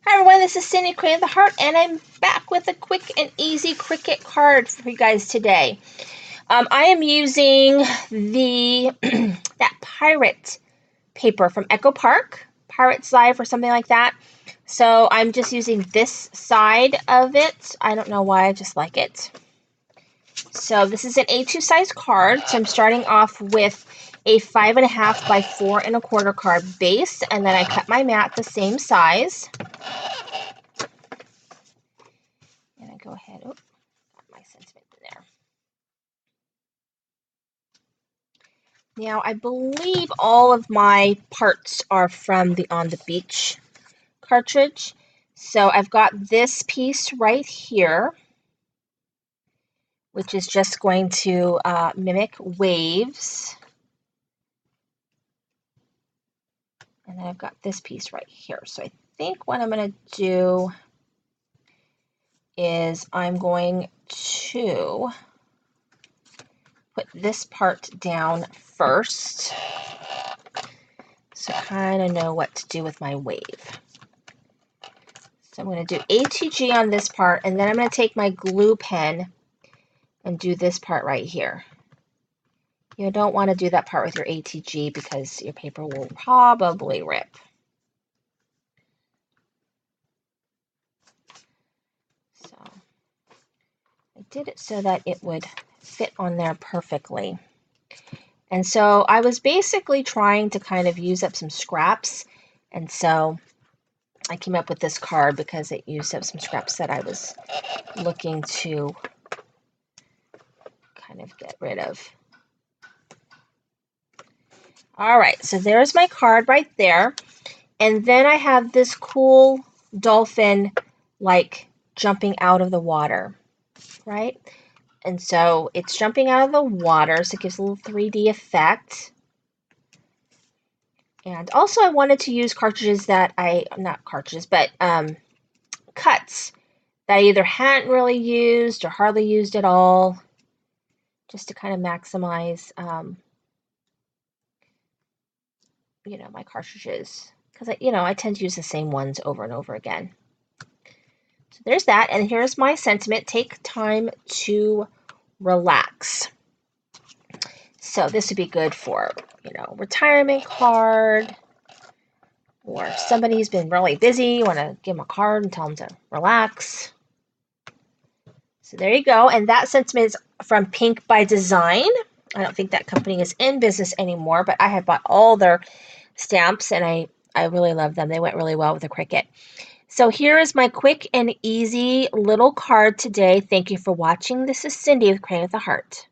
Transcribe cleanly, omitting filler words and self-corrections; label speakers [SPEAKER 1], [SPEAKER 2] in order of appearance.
[SPEAKER 1] Hi everyone, this is Cindy, Creating the Heart, and I'm back with a quick and easy Cricut card for you guys today. I am using the that pirate paper from Echo Park, Pirate's Life or something like that. So I'm just using this side of it. I don't know why, I just like it. So this is an A2 size card. So I'm starting off with a 5.5 by 4.25 card base, and then I cut my mat the same size. And I go ahead, got my sentiment in there. Now, I believe all of my parts are from the On the Beach cartridge. So I've got this piece right here, which is just going to mimic waves. And then I've got this piece right here. So I think what I'm going to do is I'm going to put this part down first, so I kind of know what to do with my wave. So I'm going to do ATG on this part, and then I'm going to take my glue pen and do this part right here. You don't want to do that part with your ATG because your paper will probably rip. So I did it so that it would fit on there perfectly. And so I was basically trying to kind of use up some scraps, and so I came up with this card because it used up some scraps that I was looking to kind of get rid of. All right, so there's my card right there. And then I have this cool dolphin like jumping out of the water, right? And so it's jumping out of the water, so it gives a little 3D effect. And also I wanted to use cartridges that not cartridges, but cuts that I either hadn't really used or hardly used at all, just to kind of maximize, my cartridges. Because, I tend to use the same ones over and over again. So there's that, and here's my sentiment. Take time to relax. So this would be good for, retirement card, or somebody who's been really busy, you want to give them a card and tell them to relax. So there you go, and that sentiment is from Pink by Design. I don't think that company is in business anymore, but I have bought all their stamps, and I really love them. They went really well with the Cricut. So here is my quick and easy little card today. Thank you for watching. This is Cindy with Creating with a Heart.